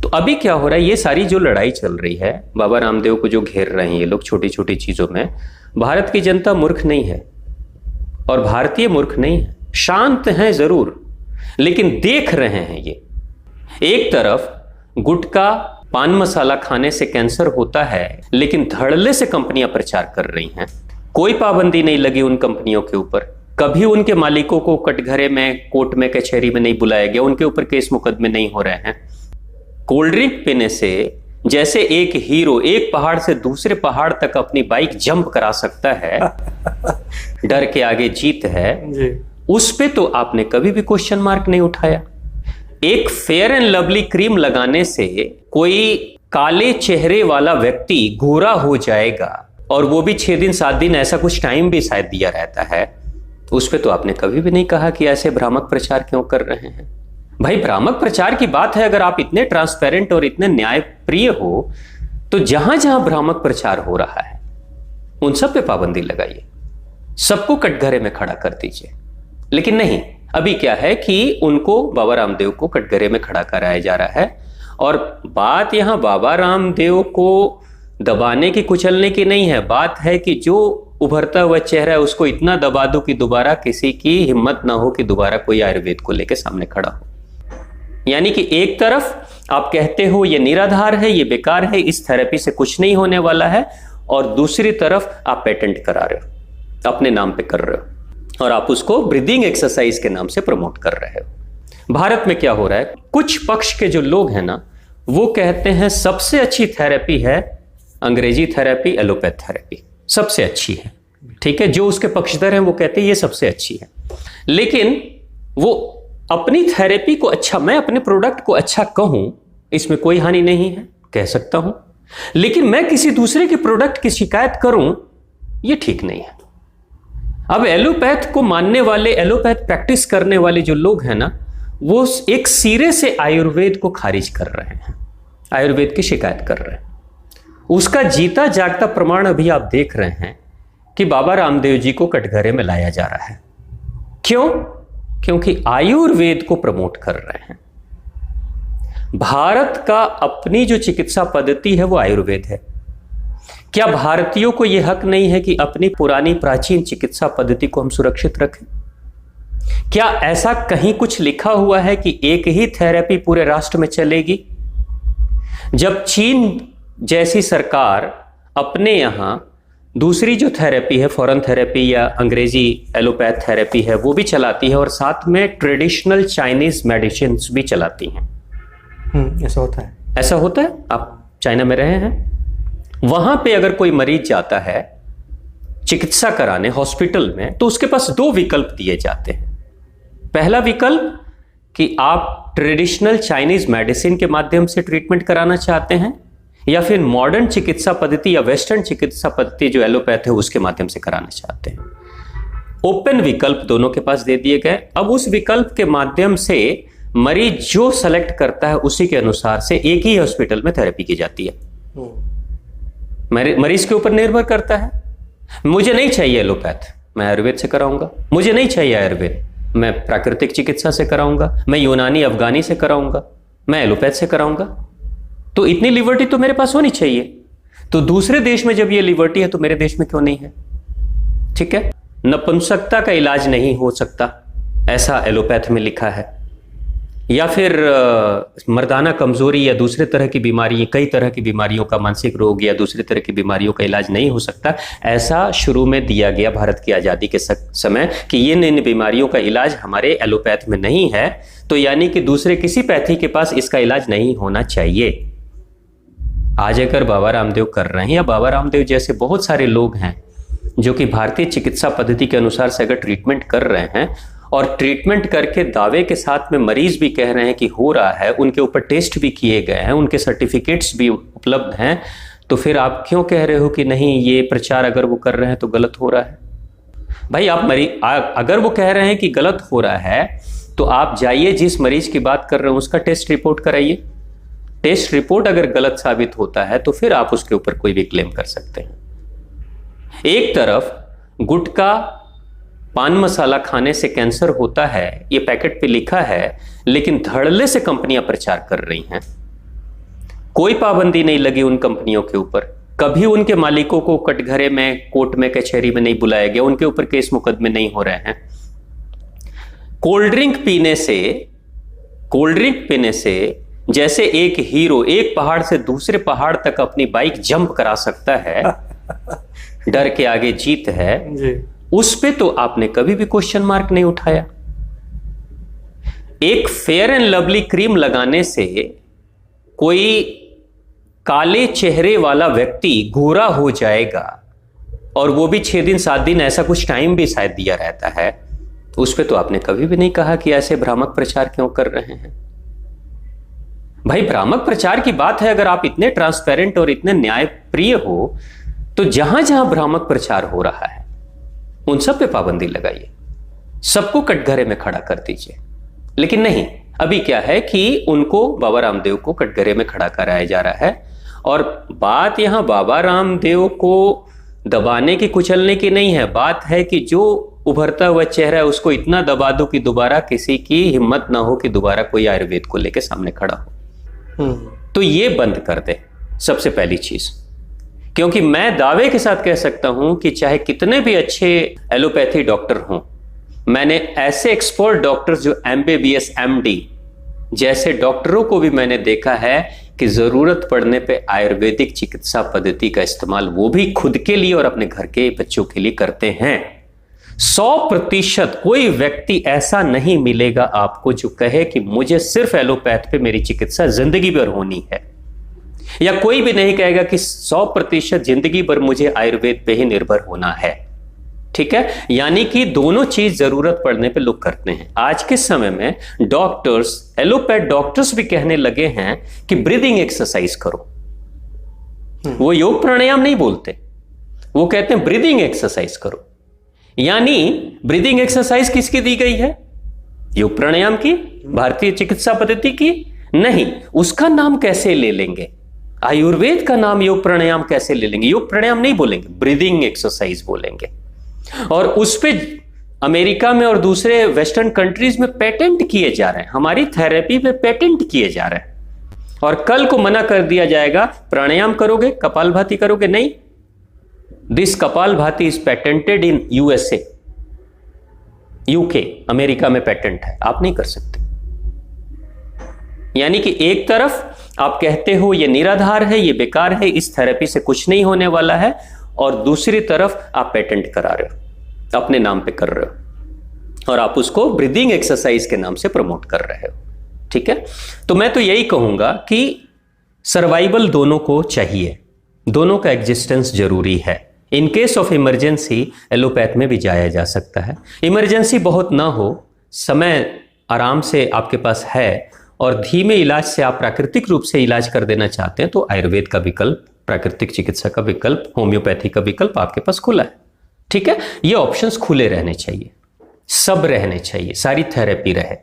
तो अभी क्या हो रहा है, ये सारी जो लड़ाई चल रही है, बाबा रामदेव को जो घेर रहे हैं ये लोग छोटी छोटी चीजों में, भारत की जनता मूर्ख नहीं है और भारतीय मूर्ख नहीं है, शांत हैं जरूर, लेकिन देख रहे हैं ये। एक तरफ गुटखा पान मसाला खाने से कैंसर होता है, लेकिन धड़ल्ले से कंपनियां प्रचार कर रही हैं, कोई पाबंदी नहीं लगी उन कंपनियों के ऊपर, कभी उनके मालिकों को कटघरे में, कोर्ट में, कचहरी में नहीं बुलाया गया, उनके ऊपर केस मुकदमे नहीं हो रहे हैं। कोल्ड ड्रिंक पीने से जैसे एक हीरो एक पहाड़ से दूसरे पहाड़ तक अपनी बाइक जंप करा सकता है, डर के आगे जीत है जी। उस पे तो आपने कभी भी क्वेश्चन मार्क नहीं उठाया। एक फेयर एंड लवली क्रीम लगाने से कोई काले चेहरे वाला व्यक्ति गोरा हो जाएगा, और वो भी 6 दिन 7 दिन, ऐसा कुछ टाइम भी शायद दिया रहता है, उस पे तो आपने कभी भी नहीं कहा कि ऐसे भ्रामक प्रचार क्यों कर रहे हैं। भाई भ्रामक प्रचार की बात है, अगर आप इतने ट्रांसपेरेंट और इतने न्यायप्रिय हो तो जहां जहां भ्रामक प्रचार हो रहा है उन सब पे पाबंदी लगाइए, सबको कटघरे में खड़ा कर दीजिए। लेकिन नहीं, अभी क्या है कि उनको, बाबा रामदेव को कटघरे में खड़ा कराया जा रहा है। और बात यहां बाबा रामदेव को दबाने की, कुचलने की नहीं है, बात है कि जो उभरता हुआ चेहरा है उसको इतना दबा दो कि दोबारा किसी की हिम्मत ना हो कि दोबारा कोई आयुर्वेद को लेकर सामने खड़ा हो। यानी कि एक तरफ आप कहते हो ये निराधार है, ये बेकार है, इस थेरेपी से कुछ नहीं होने वाला है, और दूसरी तरफ आप पेटेंट करा रहे हो, अपने नाम पे कर रहे हो, और आप उसको ब्रीदिंग एक्सरसाइज के नाम से प्रमोट कर रहे हो। भारत में क्या हो रहा है, कुछ पक्ष के जो लोग हैं ना, वो कहते हैं सबसे अच्छी थेरेपी है अंग्रेजी थेरेपी, एलोपैथ थेरेपी सबसे अच्छी है। ठीक है, जो उसके पक्षधर हैं वो कहते हैं ये सबसे अच्छी है, लेकिन वो अपनी थेरेपी को अच्छा, मैं अपने प्रोडक्ट को अच्छा कहूं, इसमें कोई हानि नहीं है, कह सकता हूं, लेकिन मैं किसी दूसरे के प्रोडक्ट की शिकायत करूं, ये ठीक नहीं है। अब एलोपैथ को मानने वाले, एलोपैथ प्रैक्टिस करने वाले जो लोग हैं ना, वो एक सिरे से आयुर्वेद को खारिज कर रहे हैं, आयुर्वेद की शिकायत कर रहे हैं। उसका जीता जागता प्रमाण अभी आप देख रहे हैं कि बाबा रामदेव जी को कटघरे में लाया जा रहा है। क्यों? क्योंकि आयुर्वेद को प्रमोट कर रहे हैं। भारत का अपनी जो चिकित्सा पद्धति है वो आयुर्वेद है। क्या भारतीयों को यह हक नहीं है कि अपनी पुरानी प्राचीन चिकित्सा पद्धति को हम सुरक्षित रखें? क्या ऐसा कहीं कुछ लिखा हुआ है कि एक ही थेरेपी पूरे राष्ट्र में चलेगी? जब चीन जैसी सरकार अपने यहां दूसरी जो थेरेपी है, फॉरेन थेरेपी या अंग्रेजी एलोपैथ थेरेपी है, वो भी चलाती है, और साथ में ट्रेडिशनल चाइनीज मेडिसिन भी चलाती हैं। ऐसा होता है? ऐसा होता है। आप चाइना में रहे हैं, वहां पे अगर कोई मरीज जाता है चिकित्सा कराने हॉस्पिटल में, तो उसके पास 2 विकल्प दिए जाते हैं। पहला विकल्प कि आप ट्रेडिशनल चाइनीज मेडिसिन के माध्यम से ट्रीटमेंट कराना चाहते हैं, या फिर मॉडर्न चिकित्सा पद्धति या वेस्टर्न चिकित्सा पद्धति जो एलोपैथ है उसके माध्यम से कराना चाहते हैं। ओपन विकल्प दोनों के पास दे दिए गए। अब उस विकल्प के माध्यम से मरीज जो सेलेक्ट करता है उसी के अनुसार से एक ही हॉस्पिटल में थेरेपी की जाती है। मरीज के ऊपर निर्भर करता है, मुझे नहीं चाहिए एलोपैथ, मैं आयुर्वेद से कराऊंगा। मुझे नहीं चाहिए आयुर्वेद, मैं प्राकृतिक चिकित्सा से कराऊंगा, मैं यूनानी अफगानी से कराऊंगा, मैं एलोपैथ से कराऊंगा। तो इतनी लिबर्टी तो मेरे पास होनी चाहिए। तो दूसरे देश में जब ये लिबर्टी है तो मेरे देश में क्यों नहीं है? ठीक है, नपुंसकता का इलाज नहीं हो सकता, ऐसा एलोपैथ में लिखा है, या फिर मर्दाना कमजोरी या दूसरे तरह की बीमारी, कई तरह की बीमारियों का, मानसिक रोग या दूसरे तरह की बीमारियों का इलाज नहीं हो सकता, ऐसा शुरू में दिया गया भारत की आज़ादी के समय कि ये इन बीमारियों का इलाज हमारे एलोपैथ में नहीं है, तो यानी कि दूसरे किसी पैथी के पास इसका इलाज नहीं होना चाहिए। आज अगर बाबा रामदेव कर रहे हैं, या बाबा रामदेव जैसे बहुत सारे लोग हैं जो कि भारतीय चिकित्सा पद्धति के अनुसार से अगर ट्रीटमेंट कर रहे हैं, और ट्रीटमेंट करके दावे के साथ में मरीज भी कह रहे हैं कि हो रहा है, उनके ऊपर टेस्ट भी किए गए हैं, उनके सर्टिफिकेट्स भी उपलब्ध हैं, तो फिर आप क्यों कह रहे हो कि नहीं, ये प्रचार अगर वो कर रहे हैं तो गलत हो रहा है? भाई आप अगर वो कह रहे हैं कि गलत हो रहा है, तो आप जाइए जिस मरीज की बात कर रहे हैं उसका टेस्ट रिपोर्ट कराइए। टेस्ट रिपोर्ट अगर गलत साबित होता है तो फिर आप उसके ऊपर कोई भी क्लेम कर सकते हैं। एक तरफ गुटखा पान मसाला खाने से कैंसर होता है, ये पैकेट पे लिखा है, लेकिन धड़ल्ले से कंपनियां प्रचार कर रही हैं, कोई पाबंदी नहीं लगी उन कंपनियों के ऊपर, कभी उनके मालिकों को कटघरे में, कोर्ट में, कचहरी में नहीं बुलाया गया, उनके ऊपर केस मुकदमे नहीं हो रहे हैं। कोल्ड ड्रिंक पीने से जैसे एक हीरो एक पहाड़ से दूसरे पहाड़ तक अपनी बाइक जंप करा सकता है, डर के आगे जीत है जी। उस पे तो आपने कभी भी क्वेश्चन मार्क नहीं उठाया। एक फेयर एंड लवली क्रीम लगाने से कोई काले चेहरे वाला व्यक्ति गोरा हो जाएगा, और वो भी 6 दिन 7 दिन, ऐसा कुछ टाइम भी शायद दिया रहता है, तो उस पे तो आपने कभी भी नहीं कहा कि ऐसे भ्रामक प्रचार क्यों कर रहे हैं। भाई भ्रामक प्रचार की बात है, अगर आप इतने ट्रांसपेरेंट और इतने न्यायप्रिय हो तो जहां जहां भ्रामक प्रचार हो रहा है उन सब पे पाबंदी लगाइए, सबको कटघरे में खड़ा कर दीजिए। लेकिन नहीं, अभी क्या है कि उनको, बाबा रामदेव को कटघरे में खड़ा कराया जा रहा है। और बात यहां बाबा रामदेव को दबाने की, कुचलने की नहीं है, बात है कि जो उभरता हुआ चेहरा है उसको इतना दबा दो कि दोबारा किसी की हिम्मत ना हो कि दोबारा कोई आयुर्वेद को लेकर सामने खड़ा हो। तो ये बंद कर दे सबसे पहली चीज। क्योंकि मैं दावे के साथ कह सकता हूं कि चाहे कितने भी अच्छे एलोपैथी डॉक्टर हों, मैंने ऐसे एक्सपर्ट डॉक्टर्स जो MBBS MD जैसे डॉक्टरों को भी मैंने देखा है कि जरूरत पड़ने पे आयुर्वेदिक चिकित्सा पद्धति का इस्तेमाल वो भी खुद के लिए और अपने घर के बच्चों के लिए करते हैं। 100% कोई व्यक्ति ऐसा नहीं मिलेगा आपको जो कहे कि मुझे सिर्फ एलोपैथ पे मेरी चिकित्सा जिंदगी भर होनी है, या कोई भी नहीं कहेगा कि 100% जिंदगी भर मुझे आयुर्वेद पे ही निर्भर होना है। ठीक है, यानी कि दोनों चीज जरूरत पड़ने पे लोग करते हैं। आज के समय में डॉक्टर्स, एलोपैथ डॉक्टर्स भी कहने लगे हैं कि ब्रीदिंग एक्सरसाइज करो। वो योग प्राणायाम नहीं बोलते, वो कहते हैं ब्रीदिंग एक्सरसाइज करो। यानी ब्रीदिंग एक्सरसाइज किसकी दी गई है? योग प्राणायाम की, भारतीय चिकित्सा पद्धति की नहीं। उसका नाम कैसे ले लेंगे? आयुर्वेद का नाम योग प्राणायाम कैसे ले लेंगे? योग प्राणायाम नहीं बोलेंगे, ब्रीदिंग एक्सरसाइज बोलेंगे। और उस पे अमेरिका में और दूसरे वेस्टर्न कंट्रीज में पेटेंट किए जा रहे हैं, हमारी थेरेपी पे पेटेंट किए जा रहे हैं। और कल को मना कर दिया जाएगा, प्राणायाम करोगे, कपालभाति करोगे, नहीं, this kapalbhati is patented in USA, UK, America में पेटेंट है, आप नहीं कर सकते। यानी कि एक तरफ आप कहते हो ये निराधार है, ये बेकार है, इस थेरेपी से कुछ नहीं होने वाला है, और दूसरी तरफ आप पेटेंट करा रहे हो, अपने नाम पे कर रहे हो, और आप उसको ब्रीदिंग एक्सरसाइज के नाम से प्रमोट कर रहे हो। ठीक है, तो मैं तो यही कहूंगा कि सर्वाइवल दोनों को चाहिए, दोनों का एग्जिस्टेंस जरूरी है। In case of emergency allopath में भी जाया जा सकता है। इमरजेंसी बहुत ना हो, समय आराम से आपके पास है, और धीमे इलाज से आप प्राकृतिक रूप से इलाज कर देना चाहते हैं, तो आयुर्वेद का विकल्प, प्राकृतिक चिकित्सा का विकल्प, होम्योपैथी का विकल्प आपके पास खुला है। ठीक है, ये ऑप्शंस खुले रहने चाहिए, सब रहने चाहिए, सारी थेरेपी रहे।